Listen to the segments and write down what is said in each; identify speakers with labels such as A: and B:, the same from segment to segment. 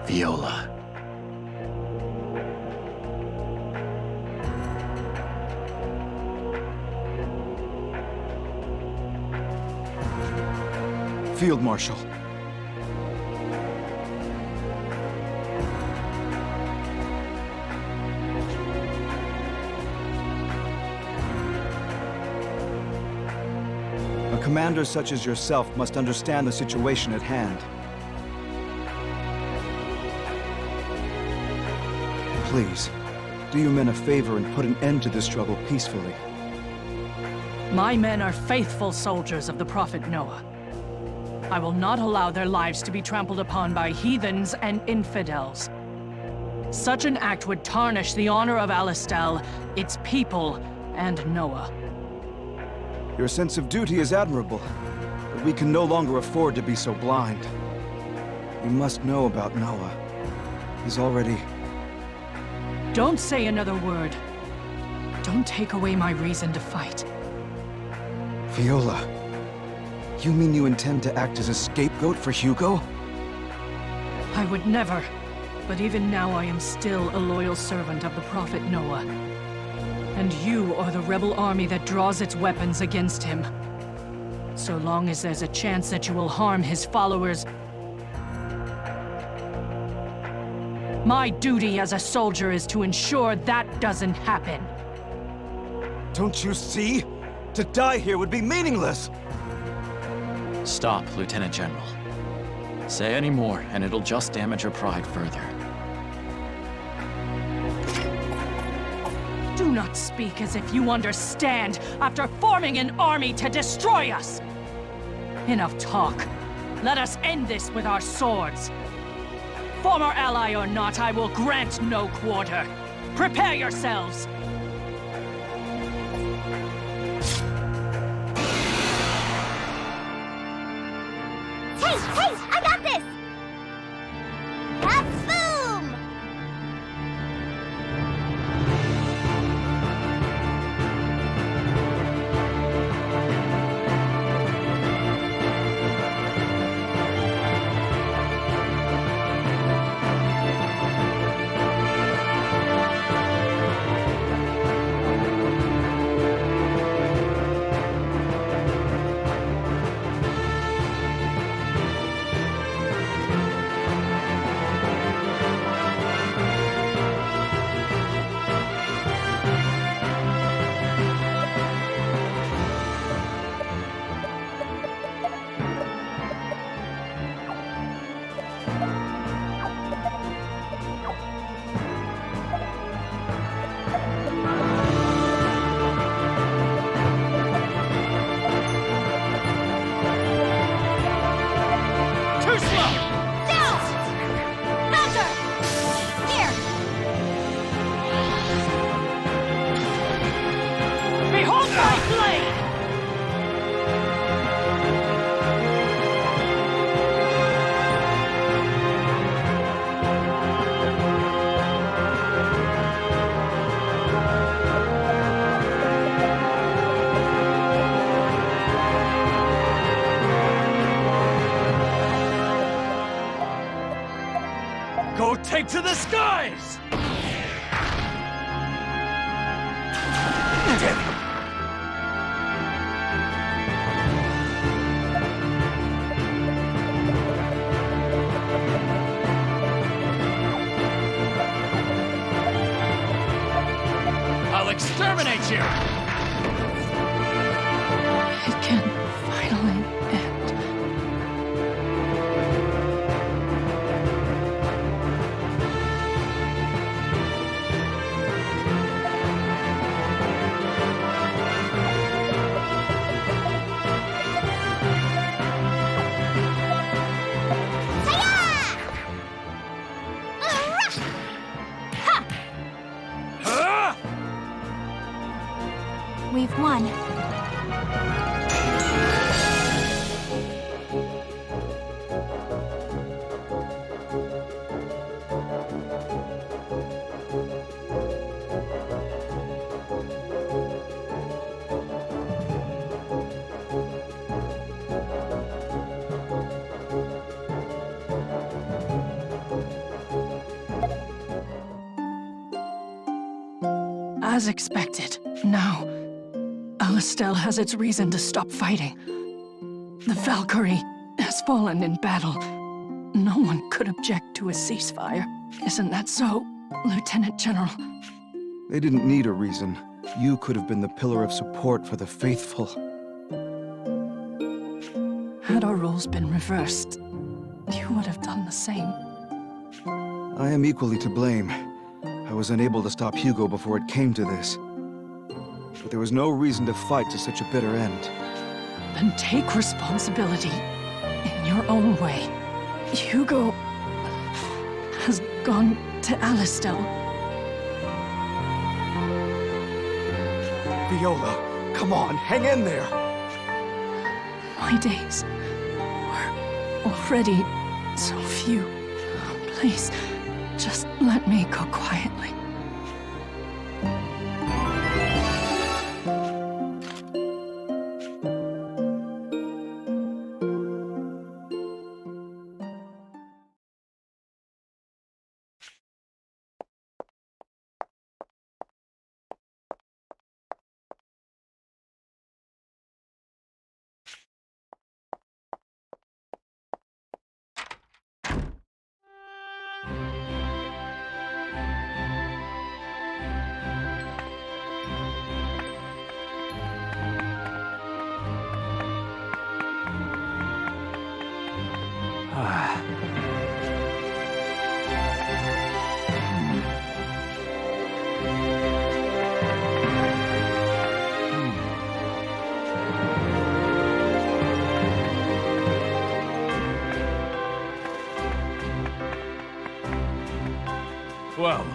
A: Viola.
B: Field Marshal. A commander such as yourself must understand the situation at hand. Please, do your men a favor and put an end to this struggle peacefully.
C: My men are faithful soldiers of the Prophet Noah. I will not allow their lives to be trampled upon by heathens and infidels. Such an act would tarnish the honor of Alistel, its people, and Noah.
B: Your sense of duty is admirable, but we can no longer afford to be so blind. You must know about Noah. He's already...
C: Don't say another word. Don't take away my reason to fight.
B: Viola, you mean you intend to act as a scapegoat for Hugo?
C: I would never, but even now I am still a loyal servant of the Prophet Noah. And you are the rebel army that draws its weapons against him. So long as there's a chance that you will harm his followers, my duty as a soldier is to ensure that doesn't happen.
B: Don't you see? To die here would be meaningless!
A: Stop, Lieutenant General. Say any more, and it'll just damage your pride further.
C: Do not speak as if you understand after forming an army to destroy us! Enough talk. Let us end this with our swords. Former ally or not, I will grant no quarter. Prepare yourselves!
D: Hey! I got this! Boom!
B: Go take to the skies!
A: I'll exterminate you!
C: It can finally end.
D: We've won.
C: As expected. Now, Alistel has its reason to stop fighting. The Valkyrie has fallen in battle. No one could object to a ceasefire. Isn't that so, Lieutenant General?
B: They didn't need a reason. You could have been the pillar of support for the faithful.
C: Had our roles been reversed, you would have done the same.
B: I am equally to blame. I was unable to stop Hugo before it came to this. But there was no reason to fight to such a bitter end.
C: Then take responsibility in your own way. Hugo has gone to Alistel.
B: Viola, come on, hang in there!
C: My days were already so few. Please, just let me go quietly.
A: Well.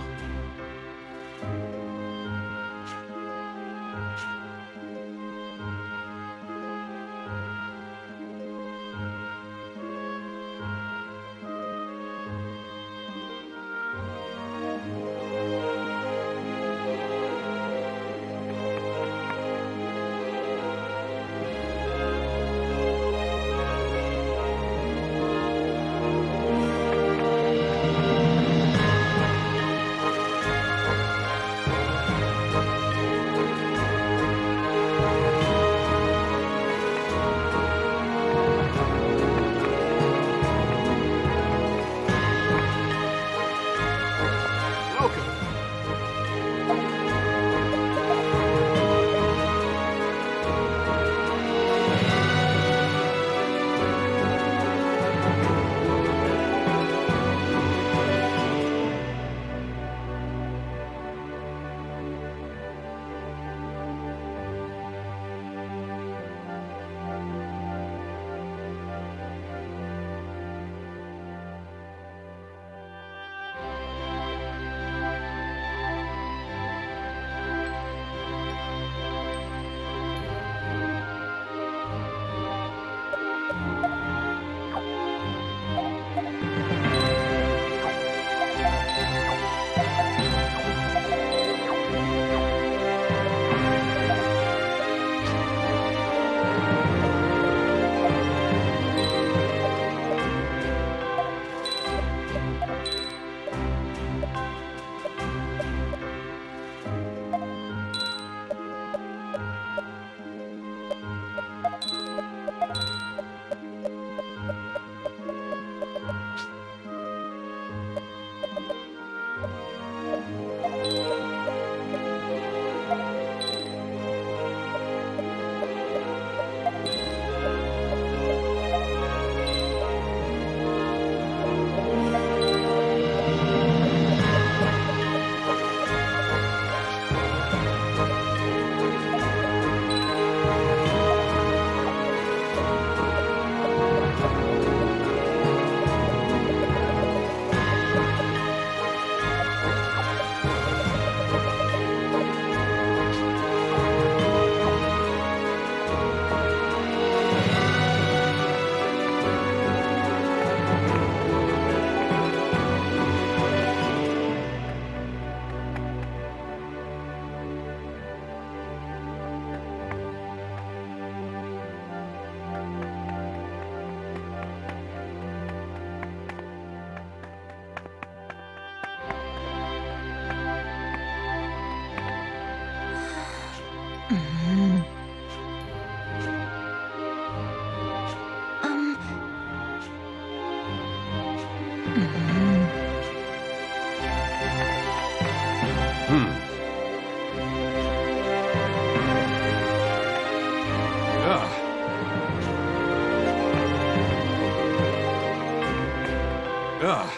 B: Ugh.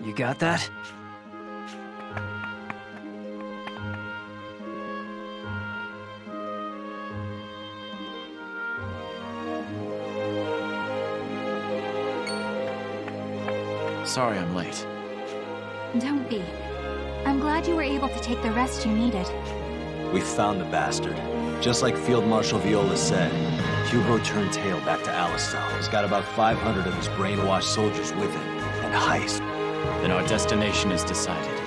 D: You got that?
A: Sorry I'm late.
E: Don't be. I'm glad you were able to take the rest you needed.
F: We found the bastard. Just like Field Marshal Viola said, Hugo turned tail back to Alistel. He's got about 500 of his brainwashed soldiers with him. And Heist.
A: Then our destination is decided.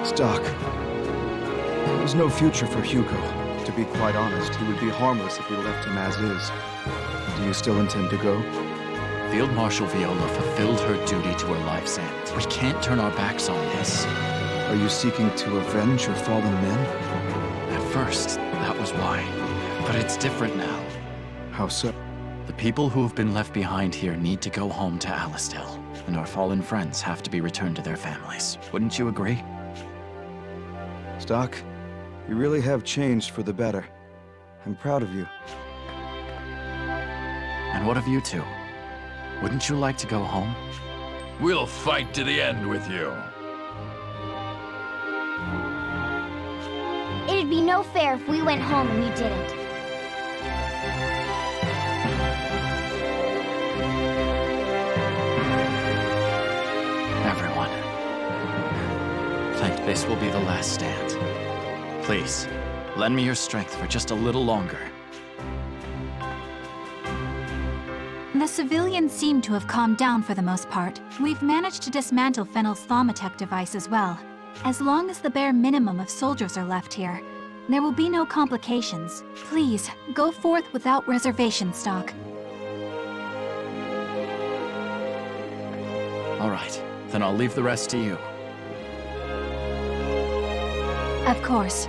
B: Stock. There's no future for Hugo. To be quite honest, he would be harmless if we left him as is. Do you still intend to go?
A: Field Marshal Viola fulfilled her duty to her life's end. We can't turn our backs on this.
B: Are you seeking to avenge your fallen men?
A: At first, that was why. But it's different now.
B: How so?
A: The people who have been left behind here need to go home to Alistel, and our fallen friends have to be returned to their families. Wouldn't you agree?
B: Stock, you really have changed for the better. I'm proud of you.
A: And what of you two? Wouldn't you like to go home?
G: We'll fight to the end with you.
H: It'd be no fair if we went home and you didn't.
A: Everyone. Think this will be the last stand. Please, lend me your strength for just a little longer.
E: The civilians seem to have calmed down for the most part. We've managed to dismantle Fennel's Thaumatech device as well. As long as the bare minimum of soldiers are left here, there will be no complications. Please, go forth without reservation, Stock.
A: All right, then I'll leave the rest to you.
E: Of course.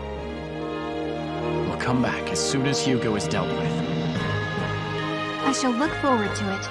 A: We'll come back as soon as Hugo is dealt with.
E: I shall look forward to it.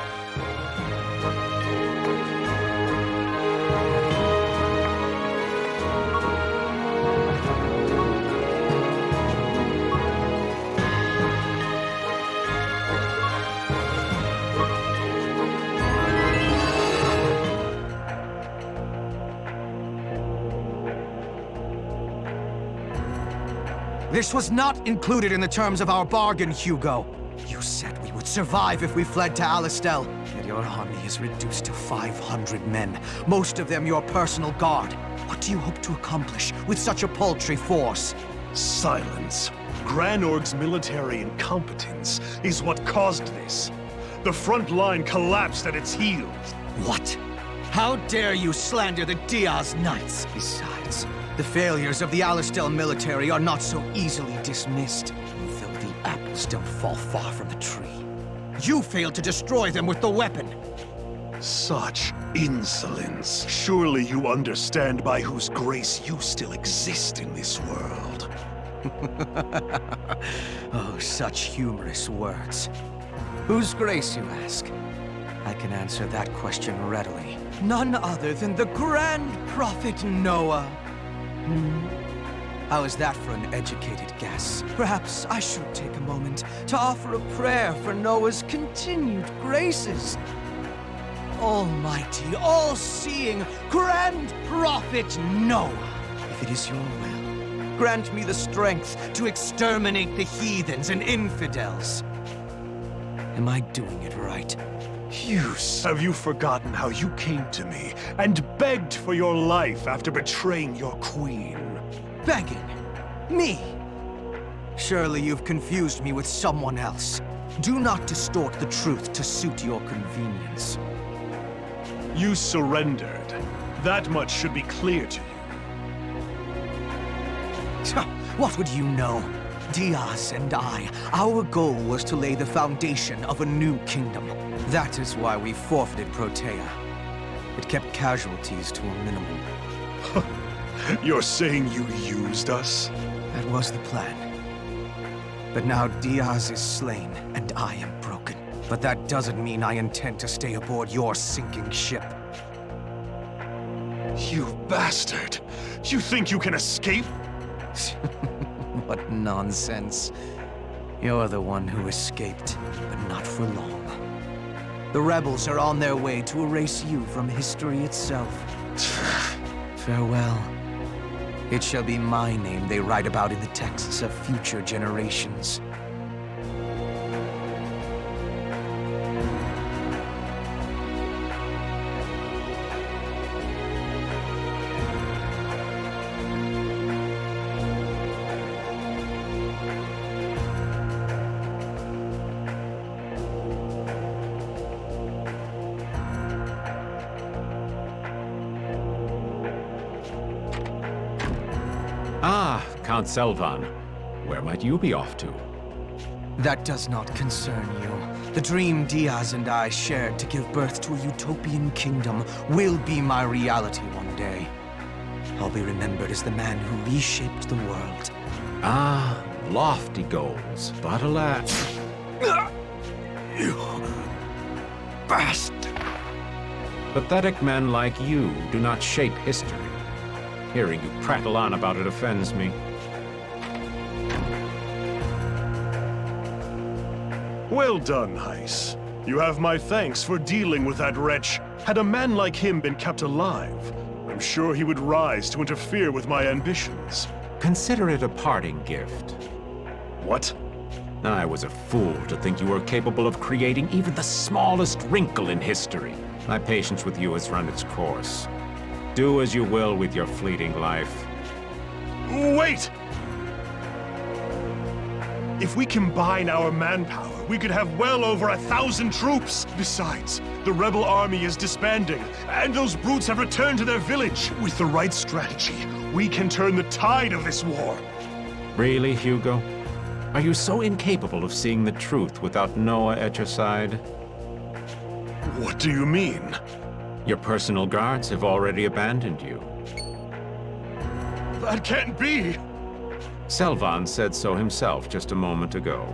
D: This was not included in the terms of our bargain, Hugo. You said we would survive if we fled to Alistel, yet your army is reduced to 500 men, most of them your personal guard. What do you hope to accomplish with such a paltry force?
I: Silence. Granorg's military incompetence is what caused this. The front line collapsed at its heels.
D: What? How dare you slander the Diaz Knights? Besides, the failures of the Alistel military are not so easily dismissed, though the apples don't fall far from the tree. You failed to destroy them with the weapon.
I: Such insolence. Surely you understand by whose grace you still exist in this world.
D: Oh, such humorous words. Whose grace, you ask? I can answer that question readily. None other than the Grand Prophet Noah. How is that for an educated guess? Perhaps I should take a moment to offer a prayer for Noah's continued graces. Almighty, all-seeing, Grand Prophet Noah, if it is your will, grant me the strength to exterminate the heathens and infidels. Am I doing it right?
I: Hughes, have you forgotten how you came to me and begged for your life after betraying your queen?
D: Begging? Me? Surely you've confused me with someone else. Do not distort the truth to suit your convenience.
I: You surrendered. That much should be clear to you.
D: What would you know? Diaz and I, our goal was to lay the foundation of a new kingdom. That is why we forfeited Protea. It kept casualties to a minimum.
I: You're saying you used us?
D: That was the plan. But now Diaz is slain, and I am broken. But that doesn't mean I intend to stay aboard your sinking ship.
I: You bastard! You think you can escape?
D: What nonsense. You're the one who escaped, but not for long. The rebels are on their way to erase you from history itself. Farewell. It shall be my name they write about in the texts of future generations.
J: Ah, Count Selvan. Where might you be off to?
D: That does not concern you. The dream Diaz and I shared to give birth to a utopian kingdom will be my reality one day. I'll be remembered as the man who reshaped the world.
J: Ah, lofty goals, but alas.
D: You bastard!
J: Pathetic men like you do not shape history. Hearing you prattle on about it offends me.
I: Well done, Heiss. You have my thanks for dealing with that wretch. Had a man like him been kept alive, I'm sure he would rise to interfere with my ambitions.
J: Consider it a parting gift.
I: What?
J: I was a fool to think you were capable of creating even the smallest wrinkle in history. My patience with you has run its course. Do as you will with your fleeting life.
I: Wait! If we combine our manpower, we could have well over 1,000 troops. Besides, the rebel army is disbanding, and those brutes have returned to their village. With the right strategy, we can turn the tide of this war.
J: Really, Hugo? Are you so incapable of seeing the truth without Noah at your side?
I: What do you mean?
J: Your personal guards have already abandoned you.
I: That can't be!
J: Selvan said so himself just a moment ago.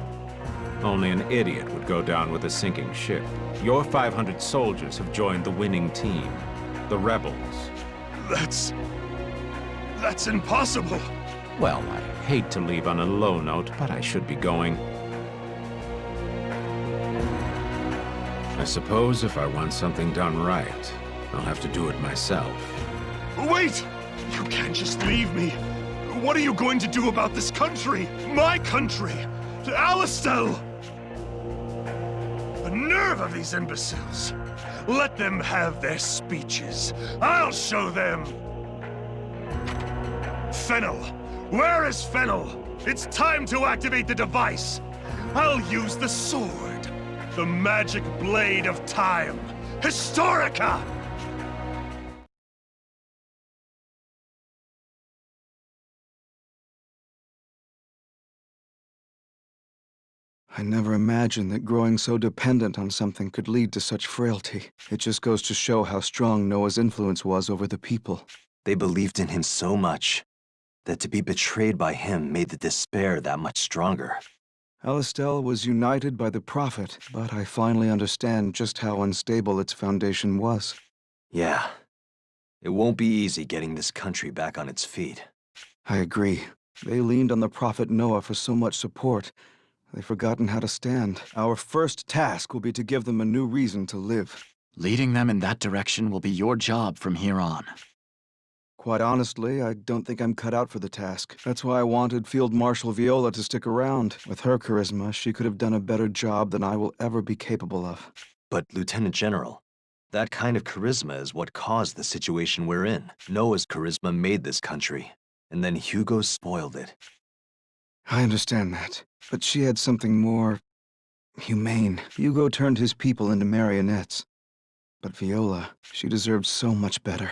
J: Only an idiot would go down with a sinking ship. Your 500 soldiers have joined the winning team, the rebels.
I: That's impossible!
J: Well, I hate to leave on a low note, but I should be going. I suppose if I want something done right, I'll have to do it myself.
I: Wait! You can't just leave me! What are you going to do about this country? My country! To Alistel! The nerve of these imbeciles! Let them have their speeches. I'll show them! Fennel! Where is Fennel? It's time to activate the device! I'll use the sword! The magic blade of time! Historica!
B: I never imagined that growing so dependent on something could lead to such frailty. It just goes to show how strong Noah's influence was over the people.
F: They believed in him so much that to be betrayed by him made the despair that much stronger.
B: Alistel was united by the Prophet, but I finally understand just how unstable its foundation was.
F: Yeah. It won't be easy getting this country back on its feet.
B: I agree. They leaned on the Prophet Noah for so much support. They've forgotten how to stand. Our first task will be to give them a new reason to live.
A: Leading them in that direction will be your job from here on.
B: Quite honestly, I don't think I'm cut out for the task. That's why I wanted Field Marshal Viola to stick around. With her charisma, she could have done a better job than I will ever be capable of.
F: But, Lieutenant General, that kind of charisma is what caused the situation we're in. Noah's charisma made this country, and then Hugo spoiled it.
B: I understand that, but she had something more humane. Hugo turned his people into marionettes. But Viola, she deserved so much better.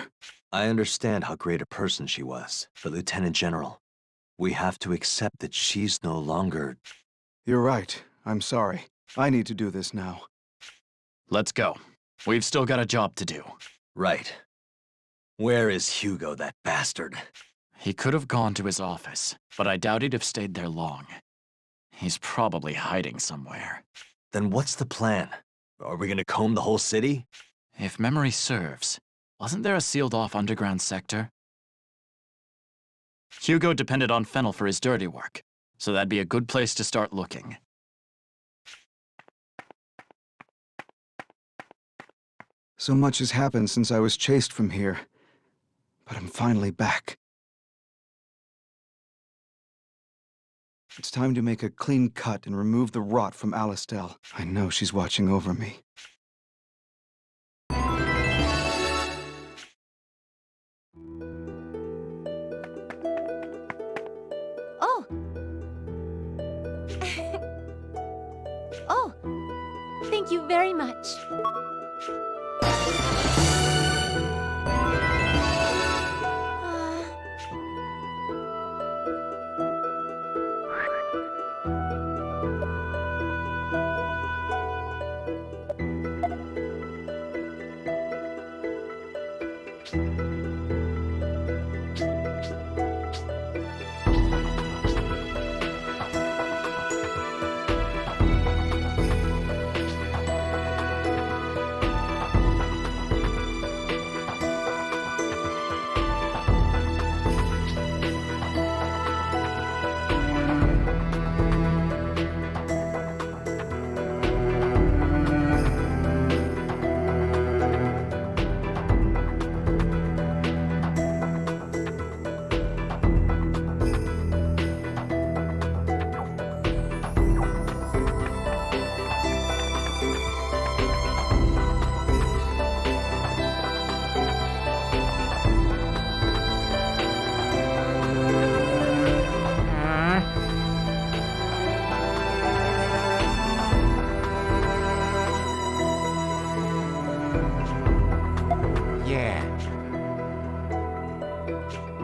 F: I understand how great a person she was, but Lieutenant General, we have to accept that she's no longer...
B: You're right. I'm sorry. I need to do this now.
A: Let's go. We've still got a job to do.
F: Right. Where is Hugo, that bastard?
A: He could have gone to his office, but I doubt he'd have stayed there long. He's probably hiding somewhere.
F: Then what's the plan? Are we gonna comb the whole city?
A: If memory serves, wasn't there a sealed-off underground sector? Hugo depended on Fennel for his dirty work. so that'd be a good place to start looking.
B: So much has happened since I was chased from here, but I'm finally back. It's time to make a clean cut and remove the rot from Alastel. I know she's watching over me.
H: Oh! Oh! Thank you very much.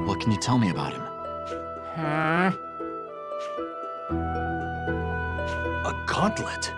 A: What can you tell me about him?
F: A gauntlet?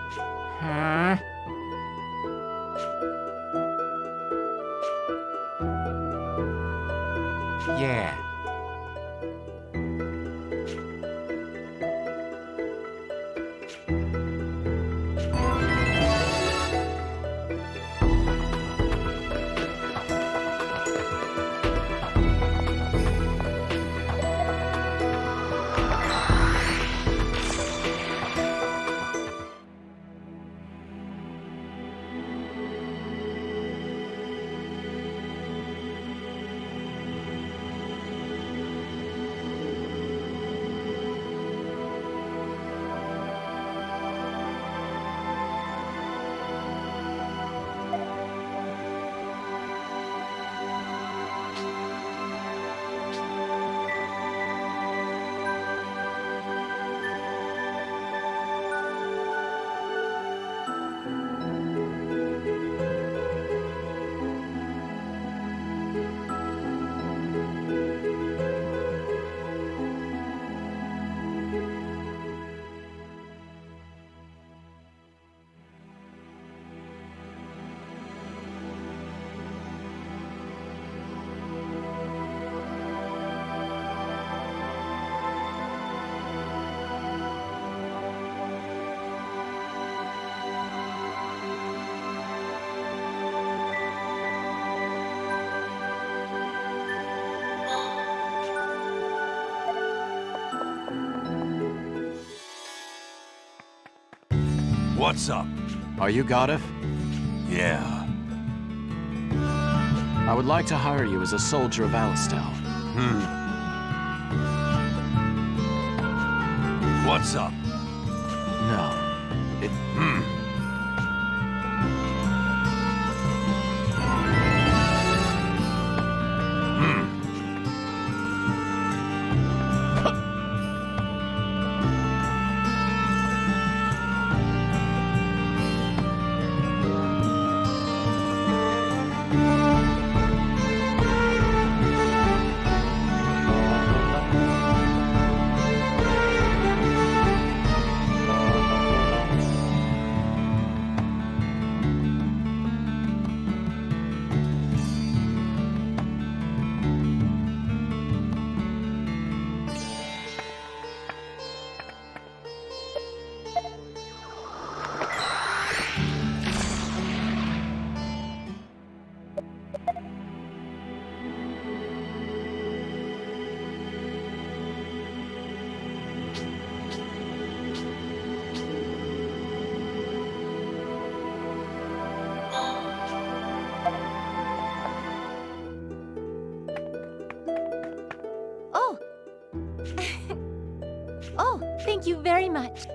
G: What's up?
A: Are you Goddef?
G: Yeah.
A: I would like to hire you as a soldier of Alastel.
G: What's up?
A: No.
H: Thank you very much.